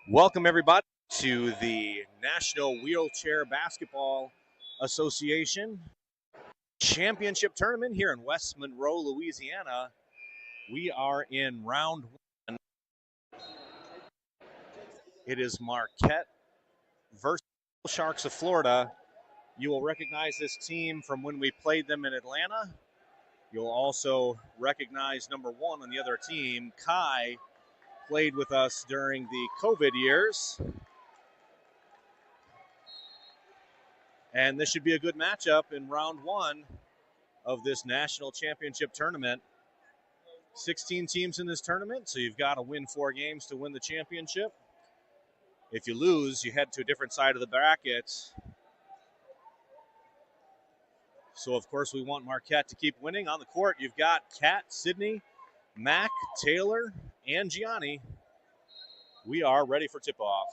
Welcome, everybody, to the National Wheelchair Basketball Association Championship Tournament here in West Monroe, Louisiana. We are in round one. It is Marquette versus Bullsharks of Florida. You will recognize this team from when we played them in Atlanta. You'll also recognize number one on the other team. Kai played with us during the COVID years. And this should be a good matchup in round one of this national championship tournament. 16 teams in this tournament, so you've got to win 4 games to win the championship. If you lose, you head to a different side of the bracket. So, of course, we want Marquette to keep winning. On the court, you've got Kat, Sydney, Mac, Taylor, and Gianni. We are ready for tip-off.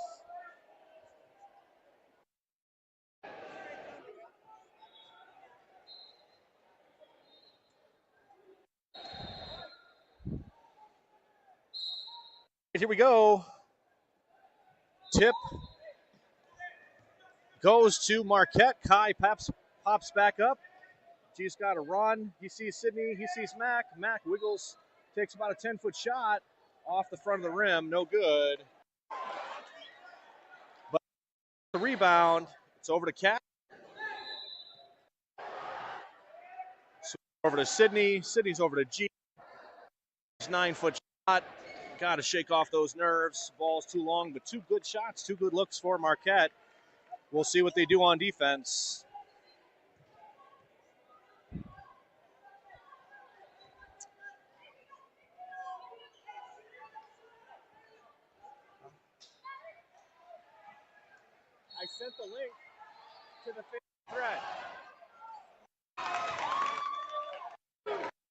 Here we go. Tip goes to Marquette. Kai pops back up. She's got a run. He sees Sydney. He sees Mac. Mac wiggles, takes about a 10-foot shot off the front of the rim. No good. But the rebound, it's over to Cat. Over to Sydney. Sydney's over to G. 9-foot shot. Got to shake off those nerves. Ball's too long, but 2 good shots, 2 good looks for Marquette. We'll see what they do on defense. I sent the link to the thread.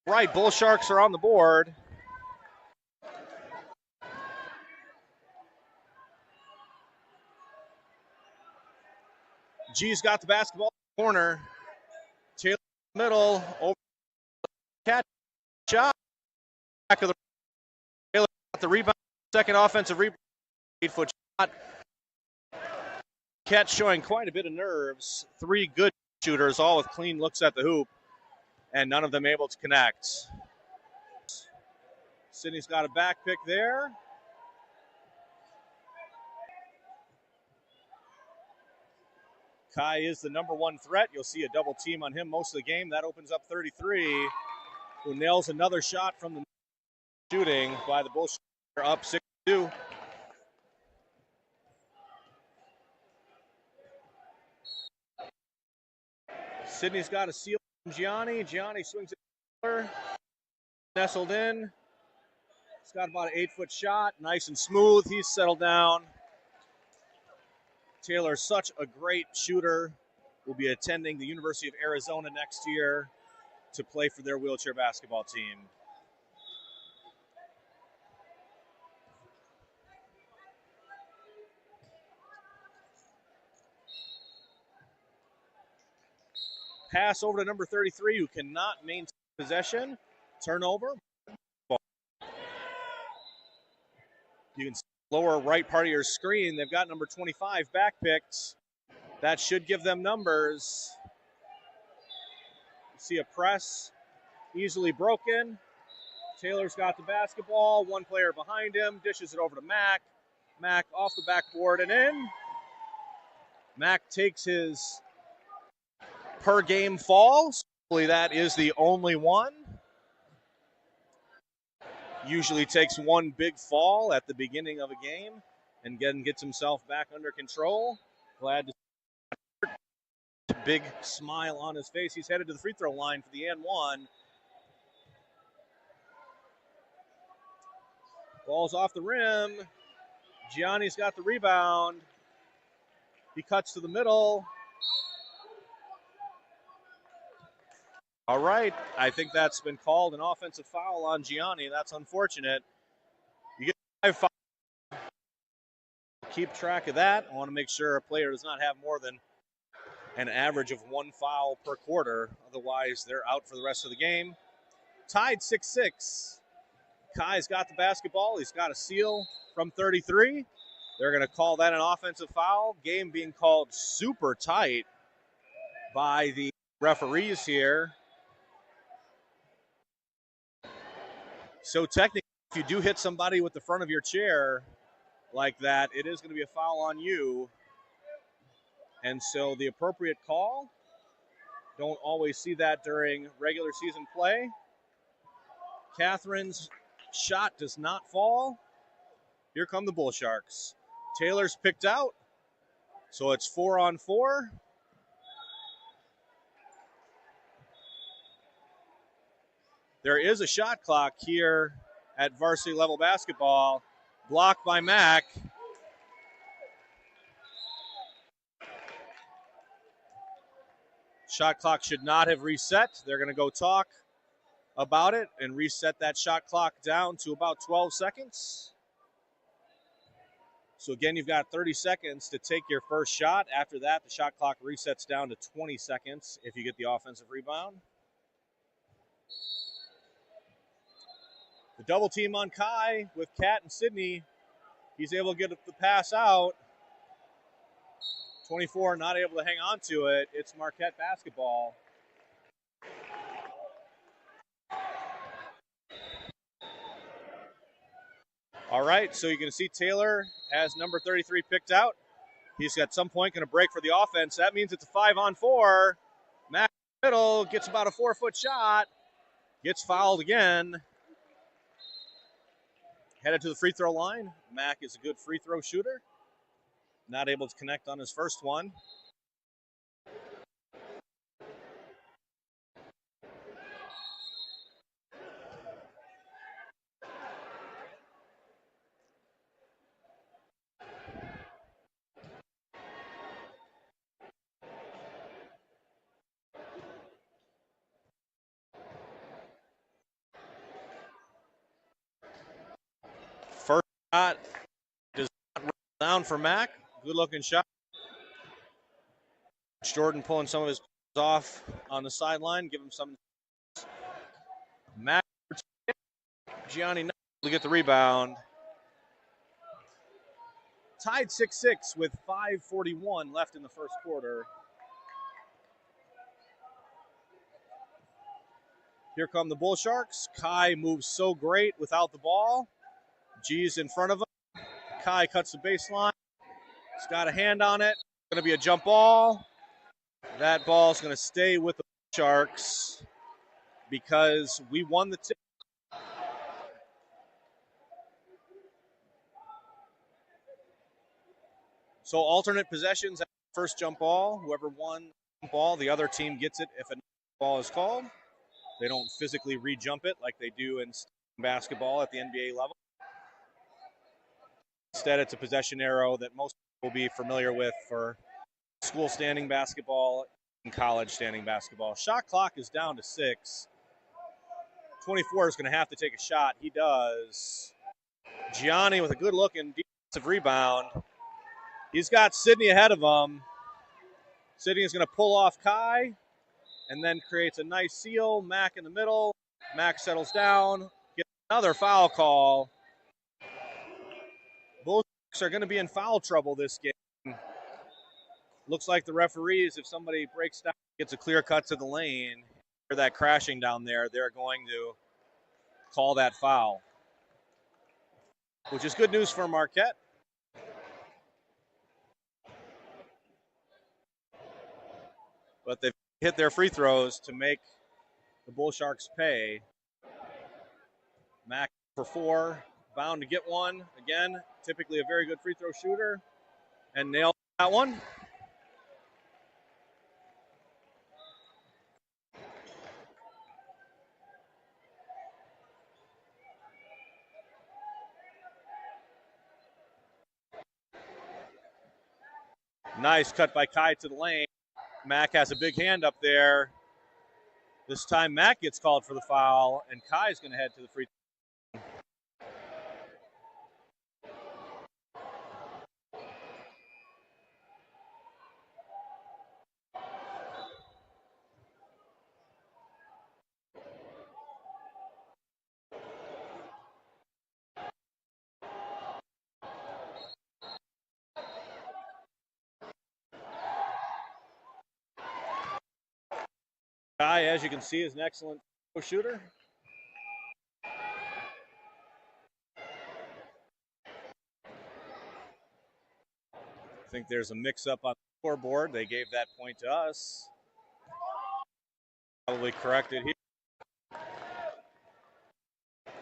Right, Bullsharks are on the board. G's got the basketball in the corner. Taylor in the middle. Over catch. Shot. Back of the Taylor got the rebound. Second offensive rebound. 8-foot shot. Catch showing quite a bit of nerves. 3 good shooters, all with clean looks at the hoop, and none of them able to connect. Sydney's got a back pick there. Kai is the number 1 threat. You'll see a double team on him most of the game. That opens up 33, who nails another shot from the shooting by the Bullsharks. Up 6-2. Sydney's got a seal from Gianni. Gianni swings it. Nestled in. He's got about an 8-foot shot. Nice and smooth. He's settled down. Taylor's such a great shooter. Will be attending the University of Arizona next year to play for their wheelchair basketball team. Pass over to number 33, who cannot maintain possession. Turnover. You can see the lower right part of your screen. They've got number 25 backpicked. That should give them numbers. You see a press easily broken. Taylor's got the basketball. 1 player behind him. Dishes it over to Mac. Mac off the backboard and in. Mac takes his per game fall. Hopefully that is the only one. Usually takes 1 big fall at the beginning of a game and then gets himself back under control. Glad to see a big smile on his face. He's headed to the free throw line for the and 1. Ball's off the rim. Gianni's got the rebound. He cuts to the middle. All right, I think that's been called an offensive foul on Gianni. That's unfortunate. You get 5 fouls. Keep track of that. I want to make sure a player does not have more than an average of 1 foul per quarter. Otherwise, they're out for the rest of the game. Tied 6-6. Kai's got the basketball. He's got a steal from 33. They're going to call that an offensive foul. Game being called super tight by the referees here. So technically, if you do hit somebody with the front of your chair like that, it is going to be a foul on you. And so the appropriate call, don't always see that during regular season play. Catherine's shot does not fall. Here come the Bullsharks. Taylor's picked out, so it's 4-on-4. There is a shot clock here at varsity level basketball. Blocked by Mack. Shot clock should not have reset. They're going to go talk about it and reset that shot clock down to about 12 seconds. So again, you've got 30 seconds to take your first shot. After that, the shot clock resets down to 20 seconds if you get the offensive rebound. The double team on Kai with Kat and Sydney. He's able to get the pass out. 24 not able to hang on to it. It's Marquette basketball. All right, so you can see Taylor has number 33 picked out. He's at some point going to break for the offense. That means it's a 5-on-4. Mack middle gets about a 4-foot shot. Gets fouled again. Headed to the free throw line. Mack is a good free throw shooter. Not able to connect on his first one. First shot does not roll down for Mack. Good looking shot. Jordan pulling some of his off on the sideline. Give him some. Mack, Gianni not able to get the rebound. Tied 6-6 with 5:41 left in the first quarter. Here come the Bullsharks. Kai moves so great without the ball. G's in front of him. Kai cuts the baseline. He's got a hand on it. Going to be a jump ball. That ball is going to stay with the Sharks because we won the tip. So alternate possessions, first jump ball. Whoever won jump ball, the other team gets it if a ball is called. They don't physically re-jump it like they do in basketball at the NBA level. Instead, it's a possession arrow that most people will be familiar with for school standing basketball and college standing basketball. Shot clock is down to 6. 24 is going to have to take a shot. He does. Gianni with a good-looking defensive rebound. He's got Sydney ahead of him. Sydney is going to pull off Kai and then creates a nice seal. Mack in the middle. Mack settles down. Gets another foul call. Bullsharks are going to be in foul trouble this game. Looks like the referees, if somebody breaks down, gets a clear cut to the lane, or that crashing down there, they're going to call that foul, which is good news for Marquette. But they've hit their free throws to make the Bullsharks pay. Mack for 4, bound to get one. Again, typically a very good free throw shooter, and nailed that one. Nice cut by Kai to the lane. Mack has a big hand up there. This time Mack gets called for the foul, and Kai's going to head to the free throw. Guy, as you can see, is an excellent shooter. I think there's a mix-up on the scoreboard. They gave that point to us. Probably corrected here.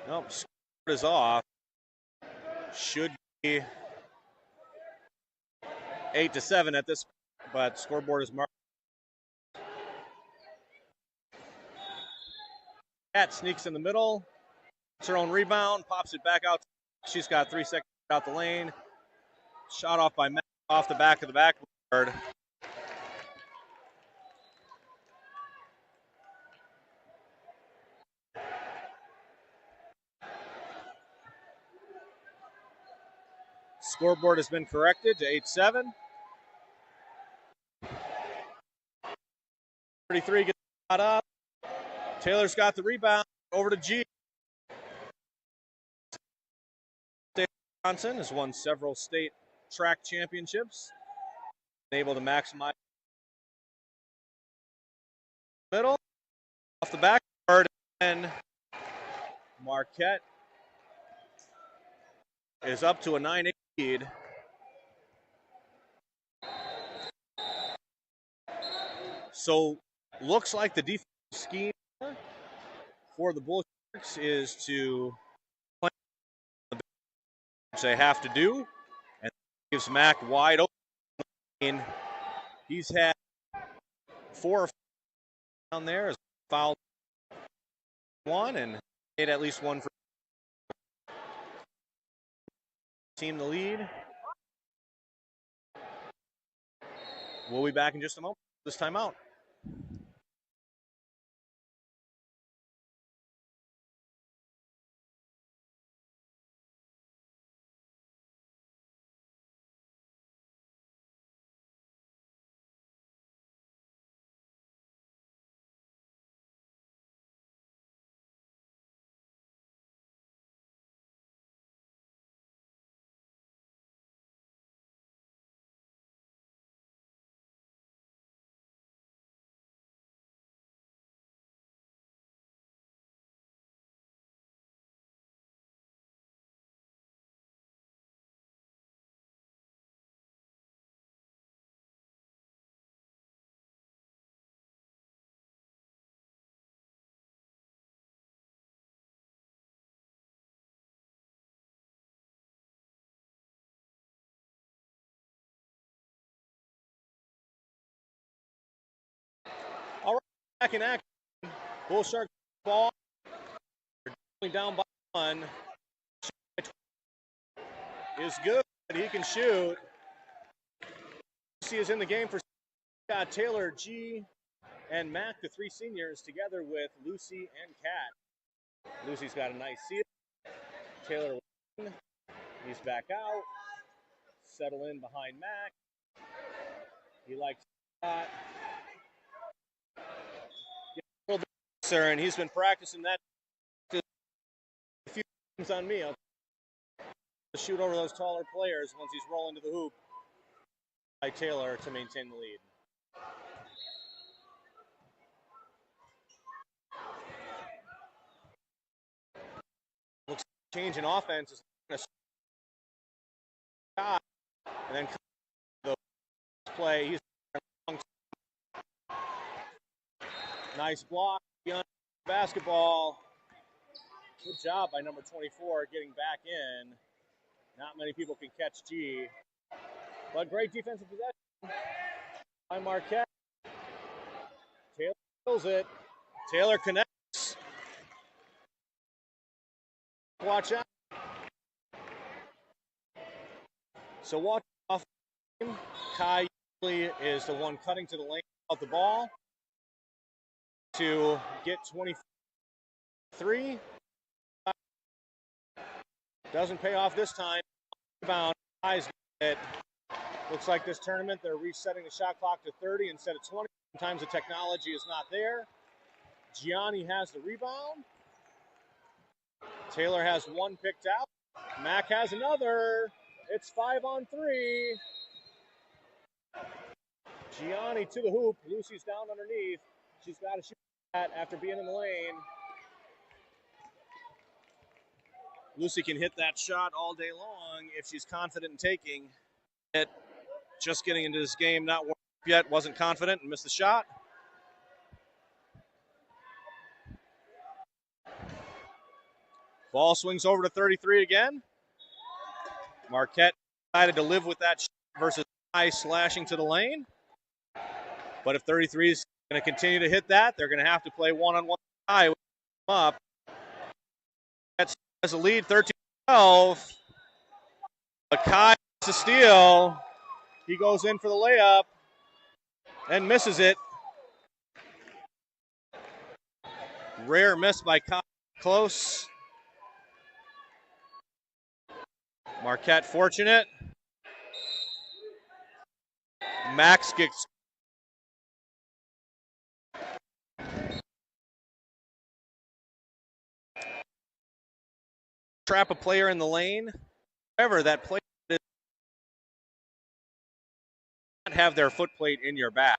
Nope, scoreboard is off. Should be 8-7 at this point, but scoreboard is marked. Cat sneaks in the middle. Gets her own rebound, pops it back out. She's got 3 seconds out the lane. Shot off by Matt off the back of the backboard. Scoreboard has been corrected to 8-7. 33 gets shot up. Taylor's got the rebound. Over to G. Wisconsin has won several state track championships. Able to maximize middle. Off the backboard. And Marquette is up to a 9-8 lead. So looks like the defensive scheme for the Bullsharks is to play the which they have to do, and gives Mac wide open. He's had 4 down there, as fouled 1 and made at least 1 for team the lead. We'll be back in just a moment. This timeout. All right, back in action. Bullsharks ball. They're down by 1. Is good. He can shoot. Lucy is in the game for Scott Taylor, G, and Mac, the 3 seniors, together with Lucy and Kat. Lucy's got a nice seal. Taylor, he's back out. Settle in behind Mac. He likes that. A little bit, and he's been practicing that a few times on me. I'll shoot over those taller players once he's rolling to the hoop by Taylor to maintain the lead. Looks like change in offense is going to and then the play. He's nice block. Basketball. Good job by number 24 getting back in. Not many people can catch G. But great defensive possession by Marquette. Taylor kills it. Taylor connects. Watch out. So watch off. Kai usually is the one cutting to the lane of the ball to get 23. Doesn't pay off this time. Rebound. Kai's it. Looks like this tournament they're resetting the shot clock to 30 instead of 20. Sometimes the technology is not there. Gianni has the rebound. Taylor has 1 picked out. Mac has another. It's 5 on 3. Gianni to the hoop. Lucy's down underneath. She's got to shoot after being in the lane. Lucy can hit that shot all day long if she's confident in taking it. Just getting into this game, not warmed up yet, wasn't confident and missed the shot. Ball swings over to 33 again. Marquette decided to live with that shot versus High slashing to the lane. But if 33 is going to continue to hit that, they're going to have to play one-on-one High up. That has a lead, 13-12. But Kai gets a steal. He goes in for the layup and misses it. Rare miss by Kai. Close. Marquette fortunate. Max gets trap a player in the lane. However, that player does not have their foot plate in your back.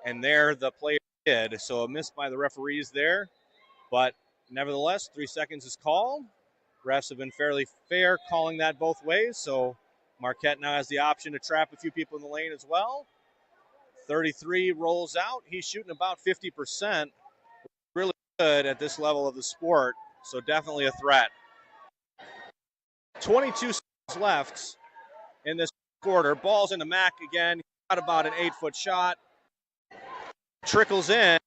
And there the player did. So a miss by the referees there. But nevertheless, 3 seconds is called. Refs have been fairly fair calling that both ways. So Marquette now has the option to trap a few people in the lane as well. 33 rolls out. He's shooting about 50%. Really good at this level of the sport. So definitely a threat. 22 seconds left in this quarter. Ball's into Mack again. Got about an 8-foot shot. Trickles in.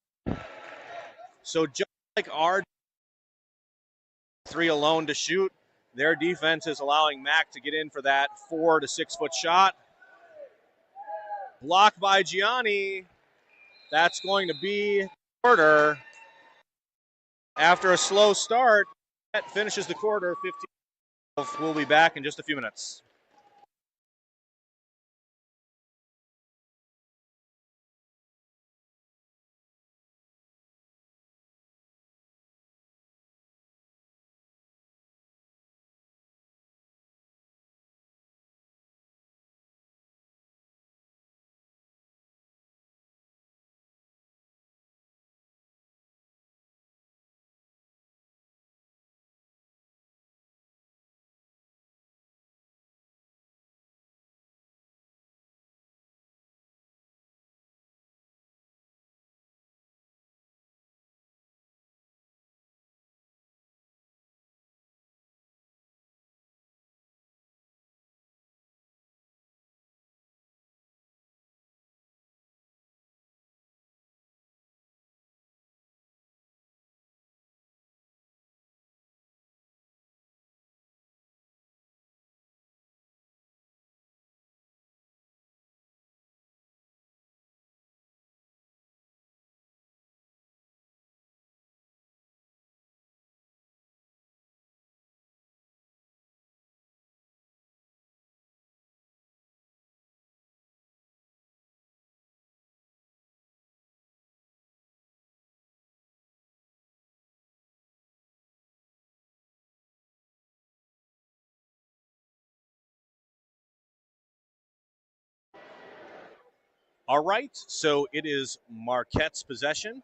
So just like our 3 alone to shoot, their defense is allowing Mack to get in for that 4 to 6 foot shot. Blocked by Gianni. That's going to be quarter. After a slow start, that finishes the quarter 15. We'll be back in just a few minutes. All right, so it is Marquette's possession.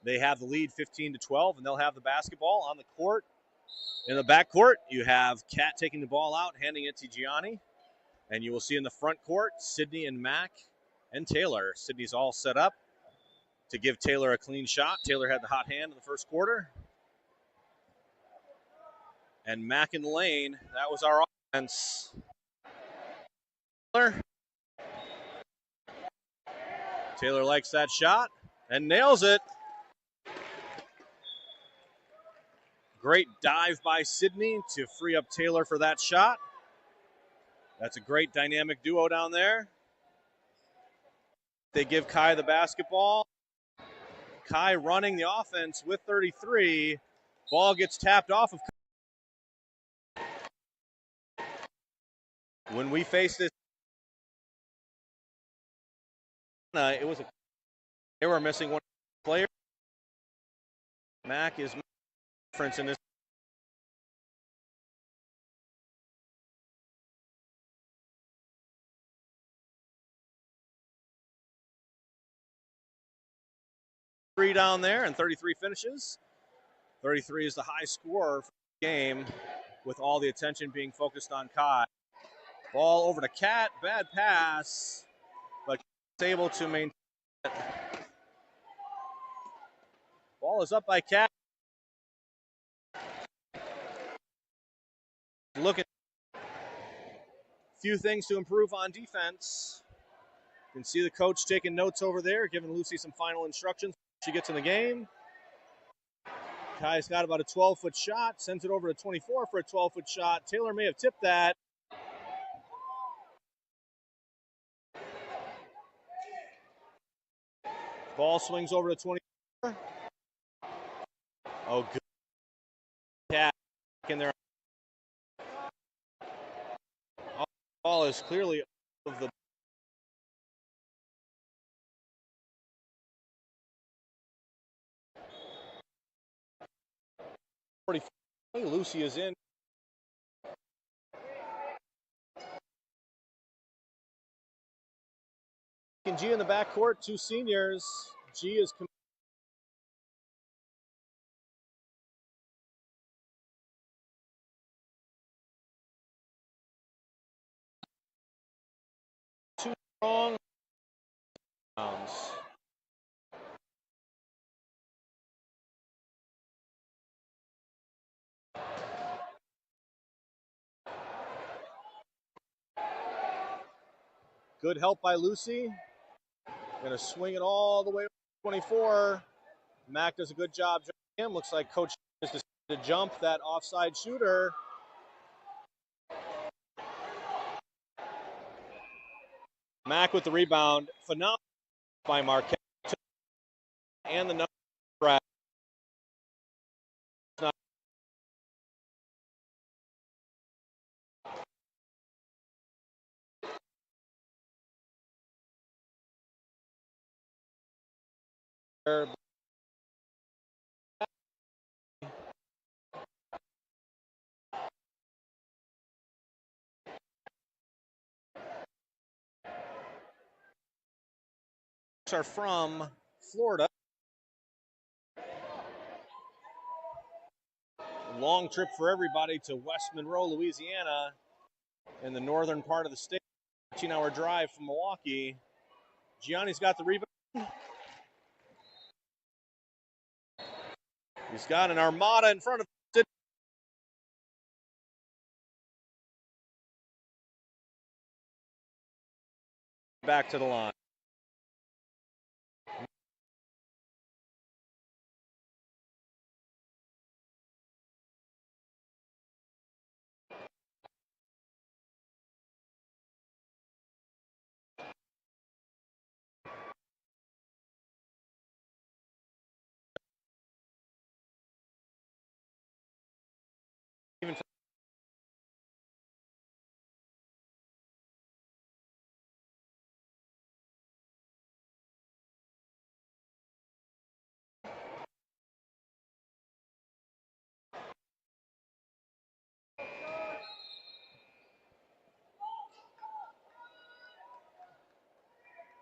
They have the lead 15-12, and they'll have the basketball on the court. In the backcourt, you have Kat taking the ball out, handing it to Gianni. And you will see in the front court, Sydney and Mack and Taylor. Sydney's all set up to give Taylor a clean shot. Taylor had the hot hand in the first quarter. And Mack in the lane, that was our offense. Taylor likes that shot and nails it. Great dive by Sydney to free up Taylor for that shot. That's a great dynamic duo down there. They give Kai the basketball. Kai running the offense with 33. Ball gets tapped off of Kai. When we faced this, they were missing one player. Mack is difference in this. 33 down there, and 33 finishes. 33 is the high score for the game, with all the attention being focused on Kai. Ball over to Cat, bad pass, but is able to maintain it. Ball is up by Cat. Looking few things to improve on defense. You can see the coach taking notes over there, giving Lucy some final instructions. She gets in the game. Kai's got about a 12-foot shot, sends it over to 24 for a 12-foot shot. Taylor may have tipped that. Ball swings over to 24. Oh, good. Cat in there. Ball is clearly of the. Lucy is in. G in the backcourt, two seniors. G is. Too strong. Good help by Lucy. Gonna swing it all the way to 24. Mac does a good job jumping him. Looks like Coach is decided to jump that offside shooter. Mac with the rebound. Phenomenal by Marquette. And the number right. Are from Florida. Long trip for everybody to West Monroe, Louisiana, in the northern part of the state. 13-hour drive from Milwaukee. Gianni's got the rebound. He's got an armada in front of him. Back to the line.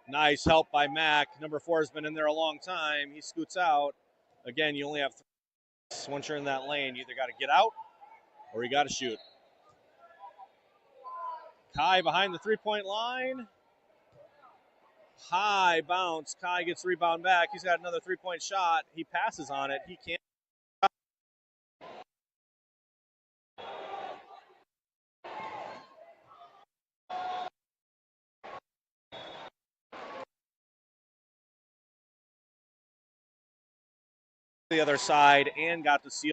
Nice help by Mac. Number 4 has been in there a long time. He scoots out. Again, you only have 3. Once you're in that lane, you either got to get out or you got to shoot. Kai behind the three-point line. High bounce. Kai gets the rebound back. He's got another three-point shot. He passes on it. He can't. The other side and got the seal.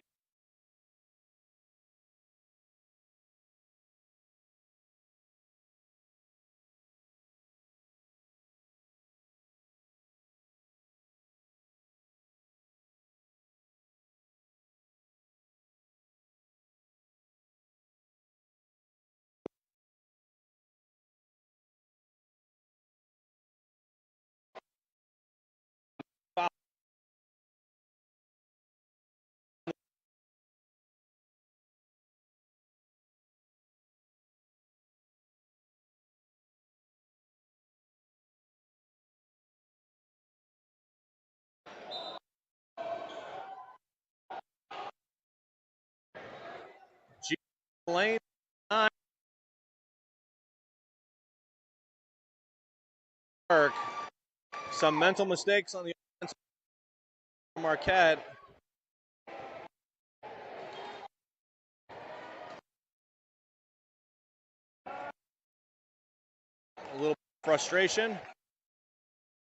lane. 9. Some mental mistakes on the offense. Marquette. A little frustration.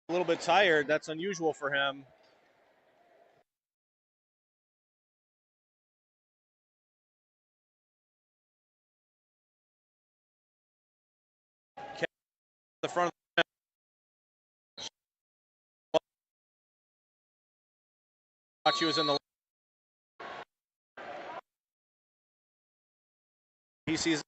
A little bit tired. That's unusual for him. The front of the she was in the. He sees.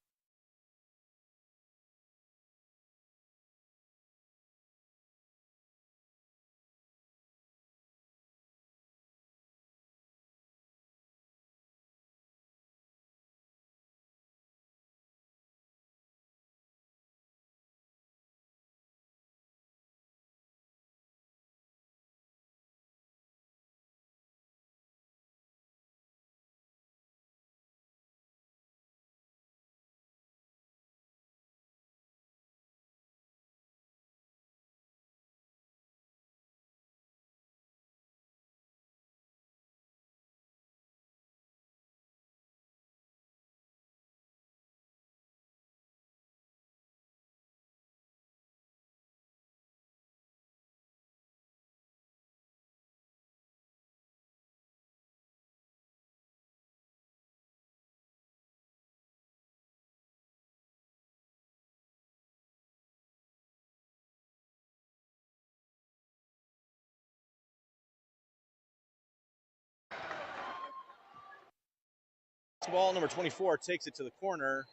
Ball number 24 takes it to the corner.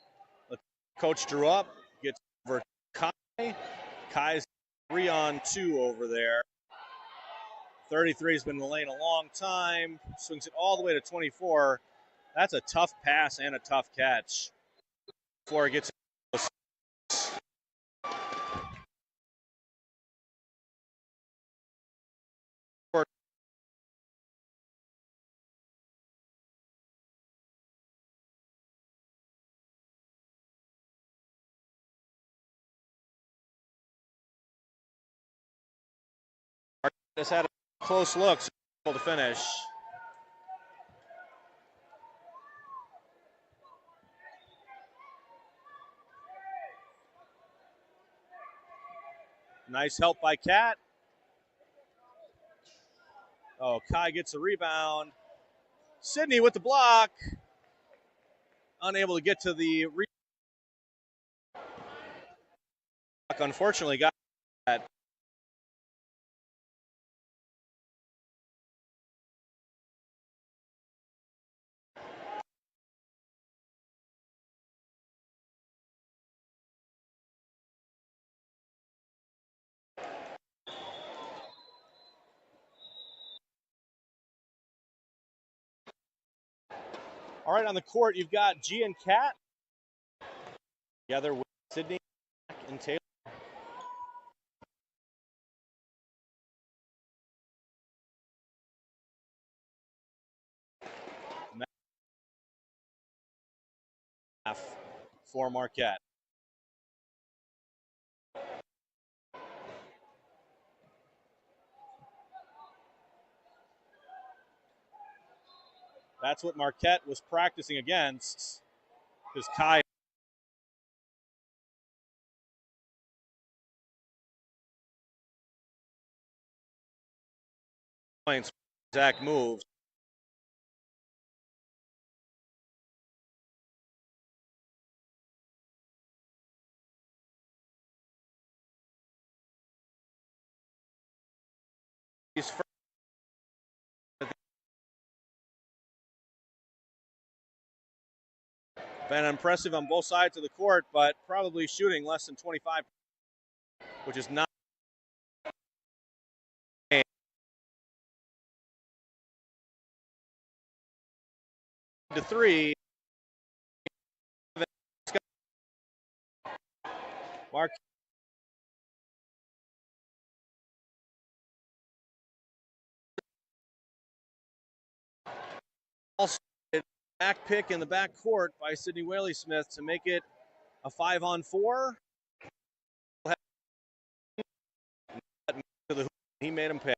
The coach drew up, gets over Kai. Kai's 3-on-2 over there. 33 has been in the lane a long time. Swings it all the way to 24. That's a tough pass and a tough catch. Before it gets. Just had a close look, so able to finish. Nice help by Cat. Oh, Kai gets a rebound. Sydney with the block. Unable to get to the rebound. Unfortunately, got that. All right, on the court, you've got G and Cat together with Sydney and Taylor. For Marquette. That's what Marquette was practicing against, because Kai points exact moves. He's been impressive on both sides of the court, but probably shooting less than 25, which is not. To 3. Mark. Back pick in the back court by Sidney Whaley Smith to make it a 5-on-4. He made him pay.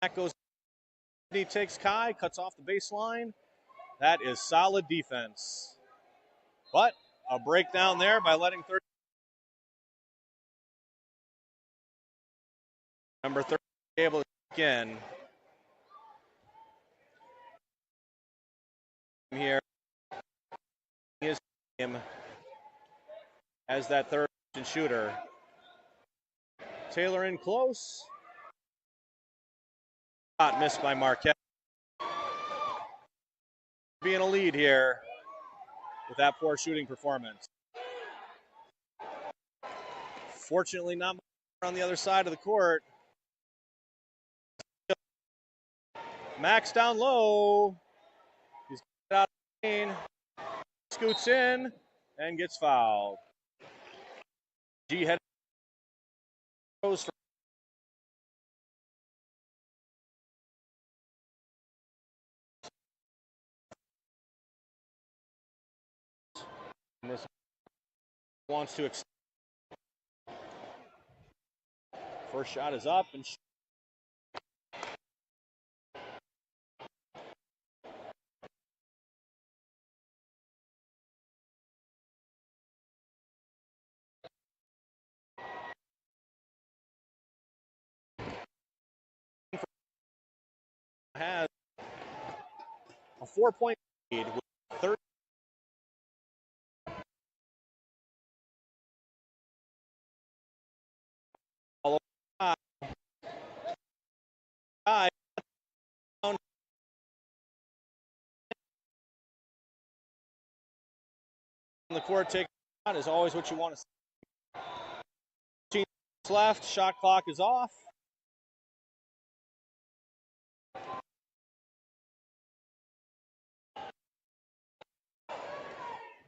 Back goes. He takes Kai, cuts off the baseline. That is solid defense. But a breakdown there by letting 30. Number 30 able to kick in. Here, his team as that third shooter. Taylor in close. Shot missed by Marquette. Being a lead here with that poor shooting performance. Fortunately, not much on the other side of the court. Max down low. He's out of the lane. Scoots in and gets fouled. G head goes for this wants to extend. First shot is up and has a 4-point lead with 30. Down the court, take shot is always what you want to see. 2 left, shot clock is off.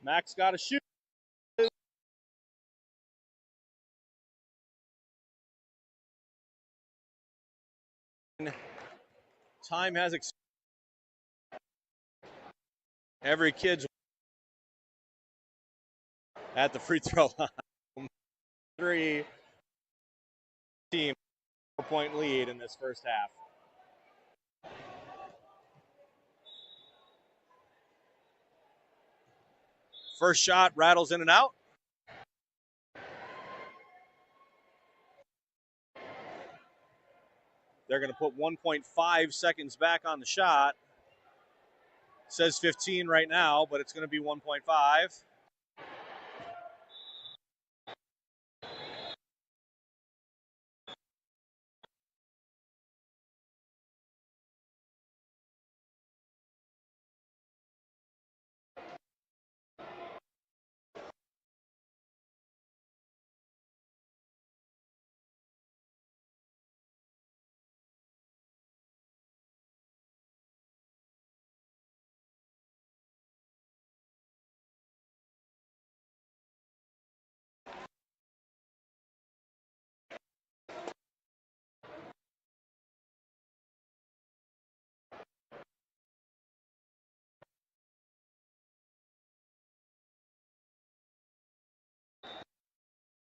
Max got to shoot. Time has expired. Every kid's at the free throw line. 3 team 4-point lead in this first half. First shot rattles in and out. They're going to put 1.5 seconds back on the shot. Says 15 right now, but it's going to be 1.5.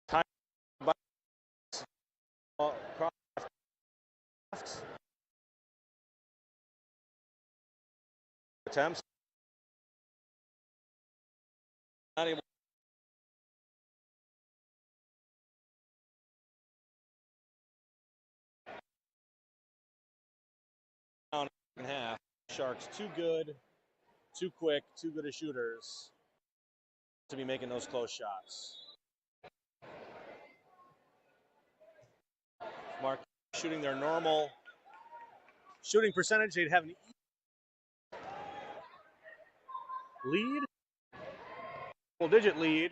Time by attempts. Not able. Down in half. Sharks too good, too quick, too good as shooters to be making those close shots. Mark shooting their normal shooting percentage, they'd have an lead, double-digit lead.